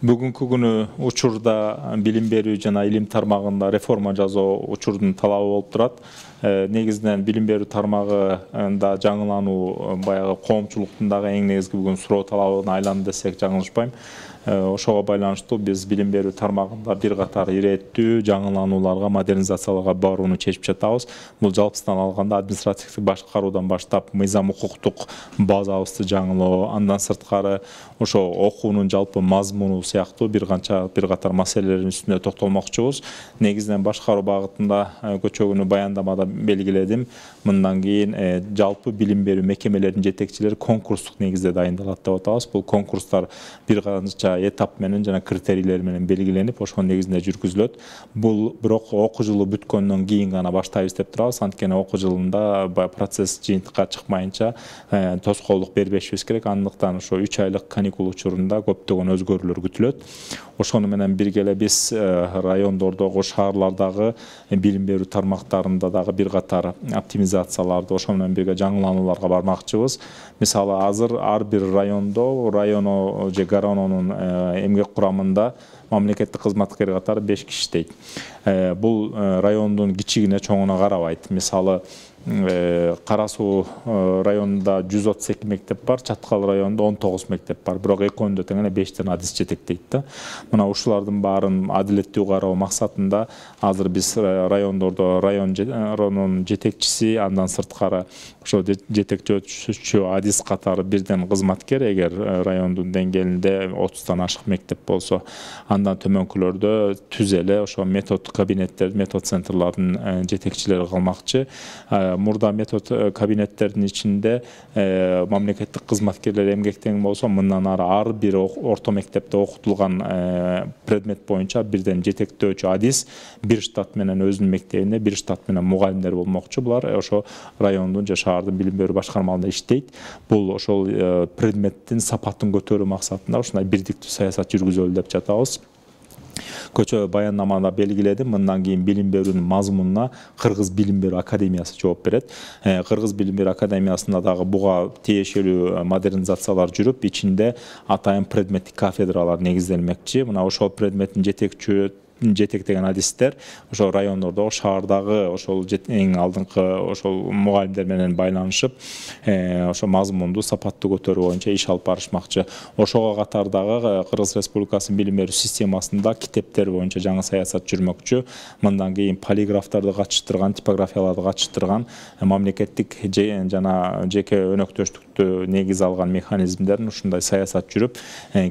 Бүгүнкү күнү учурда билим берүү жана илим тармагында реформа жасоо учурдун талабы болуп турат. Негизинен билим берүү тармагында жаңылануу баягы коомчулуктун дагы эң негизги бүгүн суроо талабына айланды десек жаңылышпайм. Ошого байланыштуу биз билим берүү тармагында бир катар иреттүү жаңыланууларга, модернизацияларга барууну чечип жатабыз. Бул жалпысынан алганда административдик башкаруудан баштап мыйзам укуктук базабызды жаңылоо, андан сырткары ошо окуунун жалпы мазмуну сыяктуу бир катар маселелердин үстүнө токтолмокчубуз. Негизинен башкаруу багытында көчөгүнү баяндамада белгиледим. Мындан кийин жалпы билим берүү мекемелеринин жетекчилери конкурстук негизде дайындалат деп атабыз. Бул конкурстар бир канча этап менен жана критерийлер менен белгиленип, ошонун негизинде жүргүзүлөт. Бул бирок окуу жылы бүткөндөн кийин гана баштайбыз деп турабыз. Анткени окуу жылында процесс жыйынтыкка чыкмайынча тоскоолдук бербешибиз керек. Андыктан ошо 3 айлык каникул учурунда көптөгөн өзгөрүүлөр күтүлөт. Ошону менен бирге эле биз райондордогу, шаарлардагы билим берүү тармактарында дагы бир катар оптимизацияларды, ошо менен бирге жаңыланууларга бармакчыбыз. Мисалы азыр ар бир районо же гарононун эмгек курамында мамлекеттик кызматкер катары 5 киши иштейт. Бул райондун кичигине чоңуна карабайт. Мисалы Кара Суу районунда 132 мектеп бар, Чаткал районунда 19 мектеп бар. Бирок экөөндө тең эле 5 адис жетектейт да. Мына ушулардын баарын адилеттүү кароо максатында азыр биз райондордо районун жетекчиси, андан сырткары ошо жетекчи адис катары бирден кызматкер, эгер райондун деңгээлинде 30тан ашык мектеп болсо, андан төмөнкүлөрдө түз эле ошо метод кабинеттер, метод центрлардын жетекчилери калмакчы. Мурда метод кабинеттердин ичинде мамлекеттик кызматкерлер эмгектен болсо, мындан ары ар бир орто мектепте окутулган предмет боюнча бирден жетектөөчү адис бир штат менен өзүнүн мектебинде, бир штат менен мугалимдер болмокчу. Булар ошо райондун же шаардын билим берүү башкармаларында иштейт. Бул ошол предметтин сапатын көтөрүү максатында ушундай бирдиктүү саясат жүргүзөлү деп жатабыз. Көчө баяндамада белгиледим, мындан кийин билим берүүнүн мазмунуна Кыргыз билим берүү академиясы жооп берет. Кыргыз билим берүү академиясында дагы буга тиешелүү модернизациялар жүрүп, ичинде атайын предметтик кафедралар негизделмекчи. Мына ошол предметтин жетектеген адистер ошо райондордо, шаардагы ошол эң алдыңкы ошол мугалимдер менен байланышып, ошо мазмунду, сапаттуу көтөрүү боюнча иш алып барышмакчы. Ошого катар дагы Кыргыз Республикасынын билим берүү системасында китептер боюнча жаңы саясат жүрмөкчү. Мындан кийин полиграфтарды катыштырган, типографияларды катыштырган, мамлекеттик жана жеке өнөктөштүктү негиз алган механизмдердин ушундай саясат жүрүп,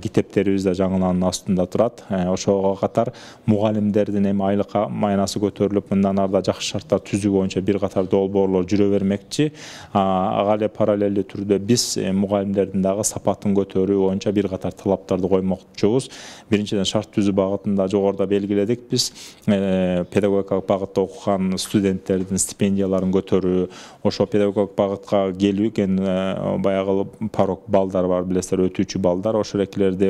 китептерибиз да жаңылануунун астында турат. Ошого катар мугалимдердин эми айлык маянасы көтөрүлүп, мындан арда жакшы шарттар түзүү боюнча бир катар долбоорлор жүрө бермекчи. Ага эле параллелдүү түрдө биз мугалимдердин дагы сапатын көтөрүү боюнча бир катар талаптарды коймокчубуз. Биринчиден шарт түзүү багытында жогоруда белгиледик, биз педагогикалык багытта окуган студенттердин стипендияларын көтөрүү, ошо педагогикалык багытка келген баягы порог балдар бар, билесиздер, өтүүчү балдар, ошолерди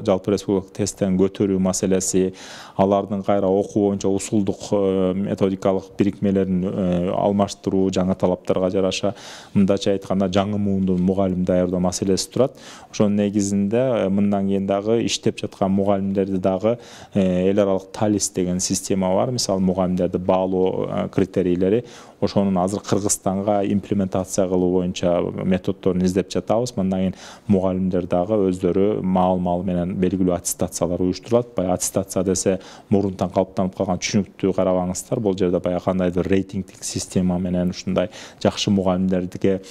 жалпы республикалык тесттен көтөрүү маселеси, алардын кайра окуу боюнча усулдук методикалык бирикмелерин алмаштыруу жаңы талаптарга жараша, мындача айтканда жаңы муундун мугалим даярдоо маселеси турат. Ошонун негизинде мындан кийин дагы иштеп жаткан мугалимдерди дагы эл аралык талис деген система бар. Мисалы мугалимдерди баалоо критерийлери, ошонун азыр Кыргызстанга имплементация кылуу боюнча методдорун издеп жатабыз. Мындан кийин мугалимдер дагы өздөрү маал менен белгилүү аттестациялар уюштурулат. Баягы аттестация десе мурунтан калыптанып калган түшүнүктүү карабаңыздар. Бул жерде баягы кандайдыр рейтингдик система менен ушундай жакшы мугалимдерге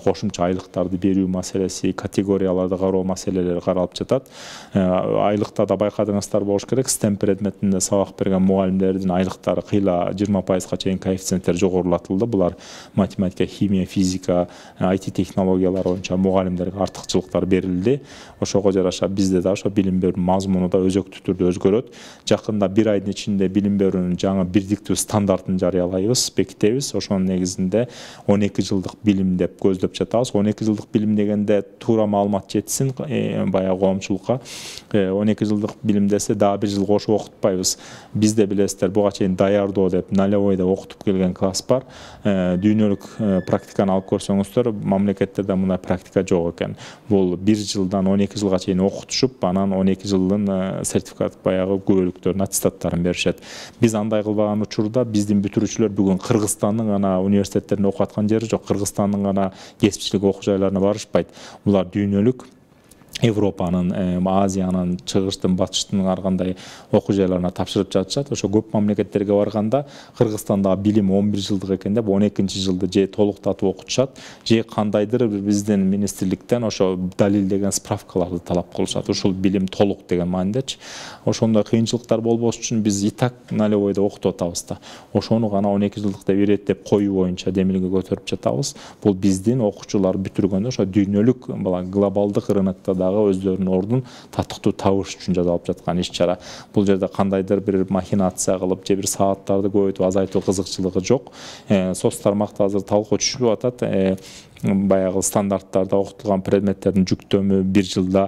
кошумча айлыктарды берүү маселеси, категорияларды кароо маселелери каралып жатат. Айлыкта да байкадыңыздар болуш керек, STEM предметинде сабак берген мугалимдердин айлыктары кыйла 20%-га чейин коэффициенттер жогорулатылды. Булар математика, химия, физика, IT технологиялар боюнча мугалимдерге артыкчылыктар берилди. Ошого жараша бизде да ошо билим берүү мазмуну да өзөктүү түрдө өзгөрөт. Жакында бир айдын ичинде билим берүүнүн жаңы бирдиктүү стандартын жарыялайбыз, бекитебиз. Ошонун негизинде 12 жылдык билим деп көздөп жатабыз. 12 жылдык билим дегенде туура маалымат жетсин баягы коомчулукка. 12 жылдык билим десе дагы бир жыл кошуп окутпайбыз. Бизде билесиздер, буга чейин даярдоо деп нулевойдо окутуп келген класс бар. бар. Дүйнөлүк практиканы алып көрсөңүздөр, мамлекеттерде мындай практика жок экен. Бул 1 жылдан 12 жылга чейин окутушуп, анан 12 жылдын сертификат баягы күбөлүктөрүн, аттестаттарын беришет. Биз андай кылбаган учурда биздин бүтүрүүчүлөр бүгүн Кыргызстандын гана университеттеринде окуп аткан жери жок, Кыргызстандын гана кесипчилик окуу жайларына барышпайт. Булар дүйнөлүк Европанын, Азиянын, чыгыштын, батыштын ар кандай окуу жайларына тапшырып жатышат. Ошо көп мамлекеттерге барганда Кыргызстандагы билим 11 жылдык экен деп 12-чи жылды же толуктатып окутушат, же кандайдыр биздин министрликтен ошо далилдеген справкаларды талап кылышат. Ушул билим толук деген маанидечи. Ошондой кыйынчылыктар болбош үчүн биз и так налевойдо окутуп атабыз да. Ошону гана 12 жылдык деп иреттеп коюу боюнча демилге көтөрүп жатабыз. Бул биздин окуучулар бүтүргөндө ошо дүйнөлүк глобалдык рынокто өздөрүнүн ордун татыктуу табыш үчүн жасалып жаткан иш-чара. Бул жерде кандайдыр бир махинация кылып, же бир сааттарды көбөйтүп азайтуу кызыкчылыгы жок. Соц тармакта азыр талкуу түшүп атат. Баягы стандарттарда окутулган предметтердин жүктөмү 1 жылда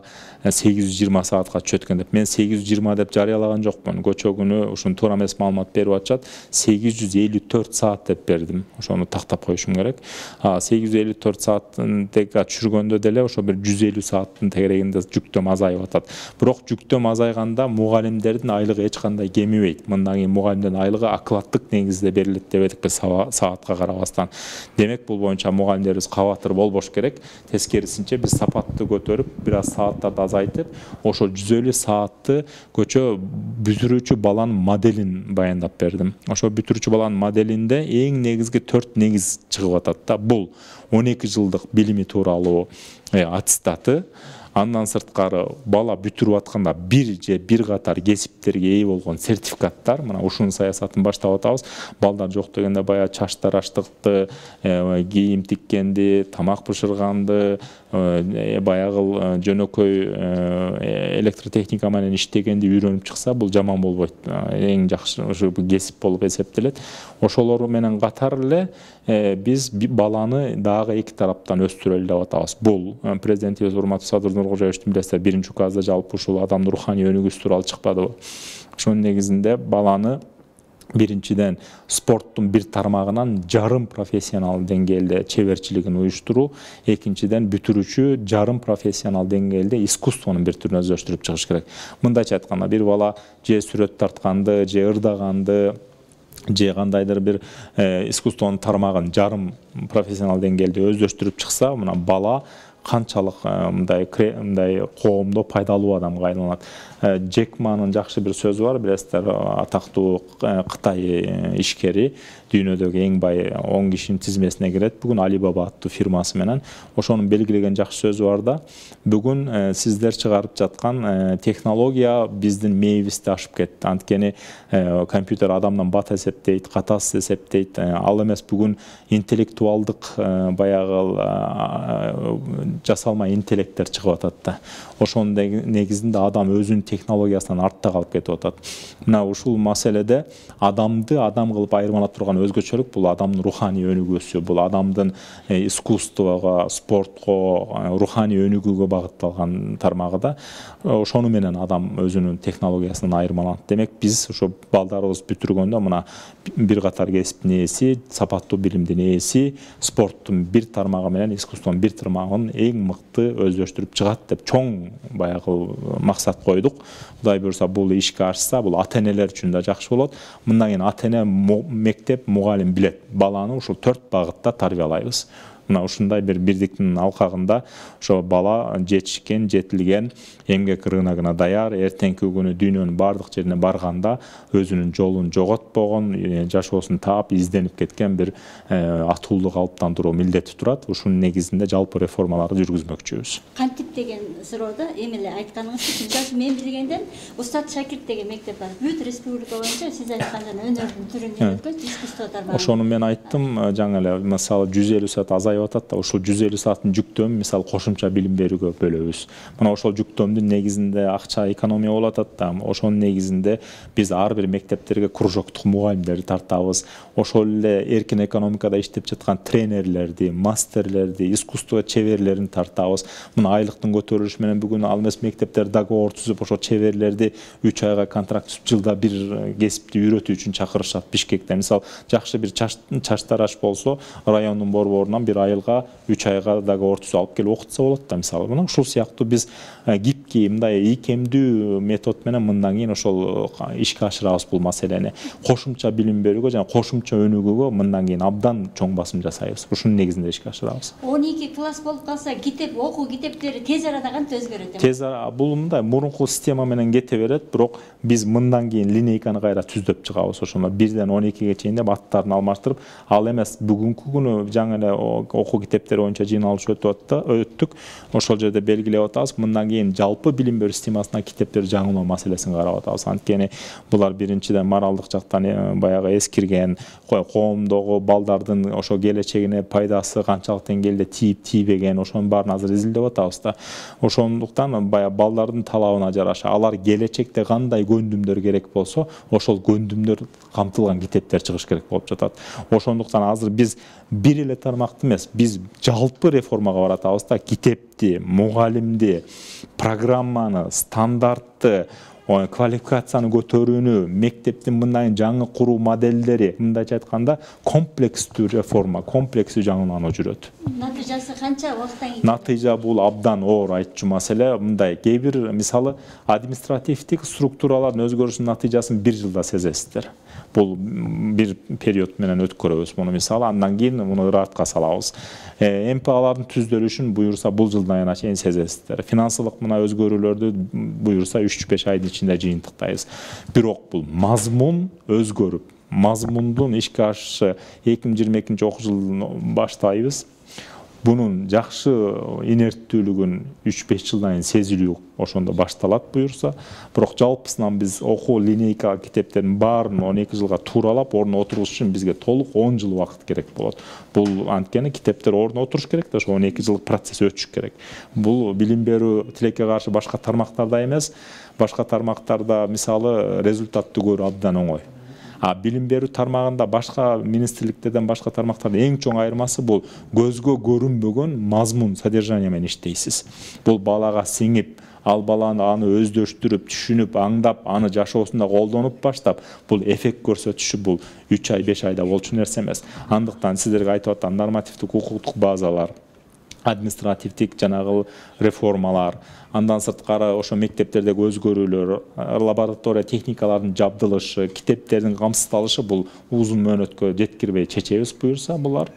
820 саатка түшөт экен деп. Мен 820 деп жарыялаган жокмун. Көчө күнү ушун туура эмес маалымат берип атышат. 854 саат деп бердим. Ошону тактап коюшум керек. 854 сааттын тегге түшүргөндө деле ошо бир 150 сааттын тегерегинде жүктөм азайып атат. Бирок жүктөм азайганда мугалимдердин айлыгы эч кандай кемибейт. Мындан кийин мугалимдердин айлыгы окладдык негизде берилет деп эдик биз саатка карабастан. Демек бул боюнча мугалимдерибиз кабатыр болбош керек. Тескерисинче биз сапатты көтөрүп, бир аз сааттарды азайтып, ошо 150 саатты көчө бүтүрүүчү баланын моделин баяндап бердим. Ошо бүтүрүүчү баланын моделинде эң негизги 4 негиз чыгып атат да. Бул 12 жылдык билими тууралуу аттестаты. Андан сырткары бала бүтүрүп атканда бир катар кесиптерге ээ болгон сертификаттар, мына ушунун саясатын баштап атабыз. Балдар жок дегенде баягы чач тараштыкты, кийим тиккенди, тамак бышырганды, баягы жөнөкөй электротехника менен иштегенди үйрөнүп чыкса, бул жаман болбойт. Эң жакшы ушу кесип болуп эсептелет. Ошолор менен катар эле биз баланы дагы эки тараптан өстүрөлү деп атабыз. Бул президентибиз урматтуу Садыр Нуркожоевичтин билесиздер, 1-указда жалпы ушул адамдын руханий өнүгүүсү тууралуу чыкпадыбы. Ошонун негизинде баланы биринчиден спорттун бир тармагынан жарым профессионал деңгээлде чеберчилигин уюштуруу, экинчиден бүтүрүүчү жарым профессионал деңгээлде искусствонун бир түрүн өздөштүрүп чыгыш керек. Мындайча айтканда, бир бала же сүрөт тартканды, же ырдаганды, же кандайдыр бир искусствонун тармагын жарым профессионал деңгээлде өздөштүрүп чыкса, мына бала канчалык мындай коомдо пайдалуу адамга айланат. Джек Манын жакшы бир сөзү бар, билесиздер, атактуу Кытай ишкери, дүйнөдөгү эң бай 10 кишинин тизмесине кирет. Бүгүн Alibaba аттуу фирмасы менен. Ошонун белгилеген жакшы сөзү бар да. Бүгүн сиздер чыгарып жаткан технология биздин мээбизди ашып кетти. Анткени компьютер адамдан бат эсептейт, катасыз эсептейт. Ал эмес, бүгүн интеллектуалдык баягы жасалма интеллекттер чыгып атат да. Ошонун негизинде адам өзүнүн технологиясынан артта калып кетип атат. Мына ушул маселеде адамды адам кылып айырмала турган өзгөчөлүк бул адамдын руханий өнүгүүсү, бул адамдын искусствого, спортко, руханий өнүгүүгө багытталган тармагы да. Ошону менен адам өзүнүн технологиясынан айырмаланат. Демек биз ошо балдарыбыз бүтүргөндө мына бир катар кесиптин ээси, сапаттуу билимдин ээси, спорттун бир тармагы менен искусствонун бир тармагын эң мыкты өздөштүрүп чыгат деп чоң баягы максат койдук. Кудай буйрса бул ишке ашса, бул ата-энелер үчүн да жакшы болот. Мындан кийин ата-эне, мектеп, мугалим билет. Баланы ушул 4 багытта тарбиялайбыз. Мына ушундай бир бирдиктин алкагында ошо бала жетишкен, жетилген, эмгек рыногуна даяр, эртеңки күнү дүйнөнүн бардык жерине барганда өзүнүн жолун жоготпогон, жашоосун таап, изденип кеткен бир атуулду калыптандыруу милдети турат. Ушунун негизинде жалпы реформаларды жүргүзмөкчүбүз. Кантип деген суроодо эми эле айтканыңызча, мен билгенден Устат Шакирт деген мектеп бар. Бүт республика боюнча сиз айткан өнөрдүн түрүн үйрөткөн искусство тармагы. Ошону мен айттым, жаңы эле мисалы 150 саат азайып азайып атат да, ушул 150 сааттын жүктөмүн мисалы кошумча билим берүүгө бөлөбүз. Мына ошол жүктөмдүн негизинде акча экономия болуп атат да, ошонун негизинде биз ар бир мектептерге кружоктук мугалимдерди тартабыз. Ошол эле эркин экономикада иштеп жаткан тренерлерди, мастерлерди, искусство чеберлерин тартабыз. Мына айлыктын көтөрүлүшү менен бүгүн ал эмес мектептер договор түзүп, ошо чеберлерди 3 айга контракт түзүп, жылда бир кесипти үйрөтүү үчүн чакырышат Бишкекте. Мисалы, жакшы бир чачтараш болсо, райондун борборунан бир айылга 3 айга договор түзүп алып келип окутса болот да, мисалы. Мына ушул сыяктуу биз гибкий, мындай ийкемдүү метод менен мындан кийин ошол ишке ашырабыз бул маселени. Кошумча билим берүүгө жана кошумча өнүгүүгө мындан кийин абдан чоң басым жасайбыз. Ушунун негизинде ишке ашырабыз. 12 класс болуп калса, окуу китептери тез арада кантип өзгөрөт? Тез бул мындай мурунку система менен кете берет, бирок биз мындан кийин линейканы кайра түздөп чыгабыз. Ошондо 1ден 12ге чейин деп аттарын алмаштырып, ал эмес бүгүнкү күнү жаңы эле окуу китептери боюнча жыйналыш өттүк. Ошол жерде белгилеп атабыз, мындан кийин жалпы билим берүү системасына китептер жаңылоо маселесин карап атабыз. Анткени булар биринчиден моралдык жактан баягы эскирген, коомдогу балдардын ошо келечегине пайдасы канчалык деңгээлде тийип тийбеген, ошонун баарын азыр изилдеп атабыз да. Ошондуктан баягы балдардын талабына жараша алар келечекте кандай көндүмдөр керек болсо, ошол көндүмдөр камтылган китептер чыгыш керек болуп жатат. Ошондуктан азыр биз бир эле тармакты эмес, биз жалпы реформага баратабыз да, китепти, мугалимди, программаны, стандартты, квалификацияны көтөрүүнү, мектептин мындай жаңы куруу моделдери, мындайча айтканда комплекстүү реформа, комплекстүү жаңылануу жүрөт. Натыйжасы канча убакыттан кийин? Натыйжа бул абдан оор айтчу маселе. Мындай кээ бир мисалы административдик структуралардын өзгөрүшүнүн натыйжасын 1 жылда сезесиздер. Бул бир период менен өткөрөбүз муну мисалы, андан кийин муну ыраатка салабыз. МПАлардын түздөлүшүн буюрса бул жылдын айына чейин сезесиздер. Финансылык мына өзгөрүүлөрдү буюрса 3-5 айдын ичинде жыйынтыктайбыз. Бирок бул мазмун өзгөрүп, мазмундун ишке ашышы 2022 окуу жылын баштайбыз. Bunun жақсы инерттүүлүгүн 3-5 жылдан кийин сезилүү ошондо башталат буюрса. Бирок жалпысынан биз окуу линейка китептердин баарын 12 жылга тууралап ордуна отургуш үчүн бизге толук 10 жыл убакыт керек болот. Бул анткени китептер ордуна отуруш керек да, ошо 12 жылдык процесс өтүш керек. Бул билим берүү тилекке каршы башка тармактарда эмес, башка тармактарда мисалы результатты көрүү абдан оңой. Билим берүү тармагында башка министрликтерден башка тармактардын эң чоң айырмасы бул көзгө көрүнбөгөн мазмун, содержание менен иштейсиз. Бул балага сиңип, ал баланы аны өздөштүрүп, түшүнүп, аңдап, аны жашоосунда колдонуп баштап, бул эффект көрсөтүшү бул 3 ай, 5 айда болчу нерсе эмес. Андыктан сиздерге айтып атам, нормативдик укуктук базалар, административдик жанагы реформалар, андан сырткары ошо мектептердеги өзгөрүүлөр, лаборатория техникалардын жабдылышы, китептердин камсыздалышы бул узун мөөнөткө жеткирбей чечебиз буюрса булар.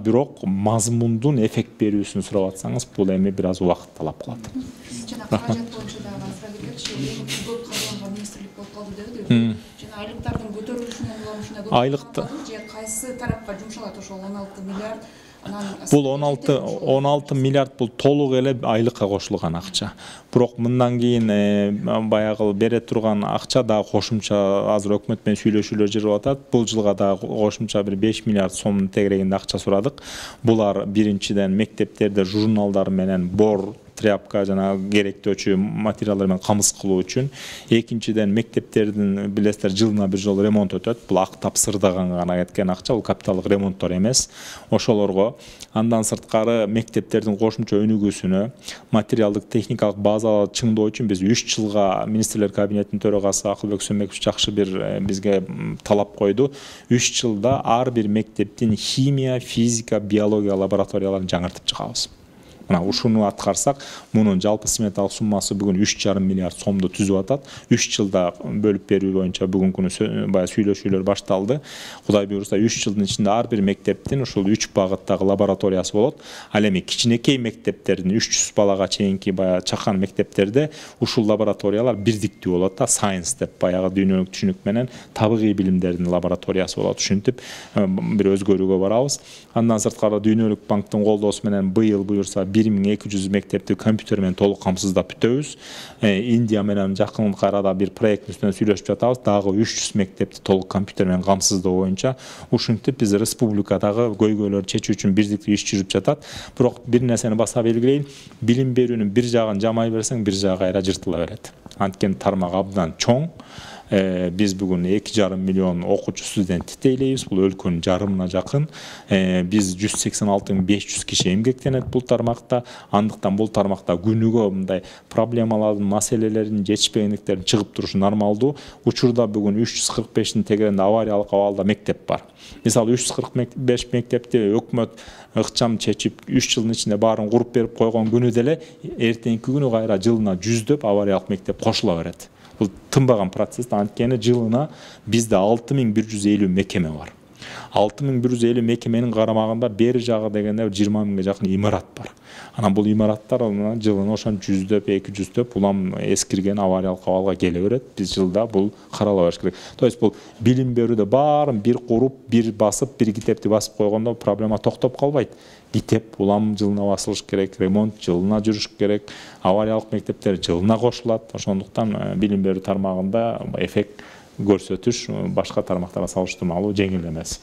Бирок мазмундун эффект берүүсүн сурап атсаңыз, бул эми бир аз убакыт талап кылат. Жана каражат боюнча дагы сурап көп кадрланган министрлик болуп калды дебедиби? Жана айлыктардын көтөрүлүшүнөн улам айлыкты же кайсы тарапка жумшалат ошол 16 миллиард? Бул 16 миллиард бул толук эле айлыкка кошулган акча. Бирок мындан кийин баягы бере турган акча да кошумча азыр өкмөт менен сүйлөшүүлөр жүрүп атат. Бул жылга да кошумча бир 5 миллиард сомдун тегерегинде акча сурадык. Булар биринчиден мектептерде журналдар менен бор, тряпка жана керектөөчү материалдар менен камыз кылуу үчүн. Экинчиден мектептердин билесиздер жылына бир жолу ремонт өтөт. Бул актап сырдаган гана кеткен акча, бул капиталдык ремонттор эмес. Ошолорго андан сырткары мектептердин кошумча өнүгүүсүнө, материалдык техникалык базаларды чыңдоо үчүн биз 3 жылга министрлер кабинетинин төрагасы Акылбек Сөмбеков жакшы бир бизге талап койду. 3 жылда ар бир мектептин химия, физика, биология лабораторияларын жаңыртып чыгабыз. Мына ушуну аткарсак, мунун жалпы сметалык суммасы бүгүн 3,5 миллиард сомду түзүп атат. 3 жылда бөлүп берүү боюнча бүгүнкү күнү бая сүйлөшүүлөр башталды. Кудай буйрса 3 жылдын ичинде ар бир мектептин ушул 3 багыттагы лабораториясы болот. Ал эми кичинекей мектептердин 300 балага чейинки бая чакан мектептерде ушул лабораториялар бирдиктүү болот да, science деп баягы дүйнөлүк түшүнүк менен табигый билимдердин лабораториясы болот. Ушинтип бир өзгөрүүгө барабыз. Андан сырткары дүйнөлүк банктын колдоосу менен быйыл буюрса 1200 мектепти компьютер менен толук камсыздап бүтөбүз. Индия менен жакынкы арада бир проект үстүнөн сүйлөшүп жатабыз. Дагы 300 мектепти толук компьютер менен камсыздоо боюнча. Ушинтип биз республикадагы көйгөйлөрдү чечүү үчүн бирдиктүү иш жүрүп жатат. Бирок бир нерсени баса белгилейин, билим берүүнүн бир жагын жамай берсең, бир жагы кайра жыртыла берет. Анткени тармак абдан чоң. Biz bugün 2,5 milyon okucu student titeyleyiz. Bu өлкөнүн жарымына жакын. Biz 186.500 kişi эмгектенет бул тармакта. Андыктан бул тармакта күнүгө мындай проблемалардын, маселелердин жетишпегендиктерин чыгып турушу нормалдуу. Учурда бүгүн 345-тин тегеренде авариялык абалда мектеп бар. Мисалы 345 мектепти өкмөт ыкчам чечип 3 жылдын ичинде баарын куруп берип койгон күнү деле эртеңки күнү кайра жылына 100дөп авариялык мектеп кошула берет. Бұл тынбаған процесс. Анткени жылына bizde 6150 мекеме бар. 6150 мекеменин карамагында бери жагы дегенде 20 миңге жакын имарат бар. Анан бул имараттар жылына ошон 100дөп, 200дөп улам эскирген авариялык абалга келе берет. Биз жылда бул карала бериш керек. То есть бул билим берүүдө баарын бир куруп, бир басып, бир китепти басып койгондо проблема токтоп калбайт. Китеп улам жылына басылыш керек, ремонт жылына жүрүш керек, авариялык мектептер жылына кошулат. Ошондуктан билим берүү тармагында эффект көрсөтүш башка тармактарга салыштырмалуу жеңил эмес.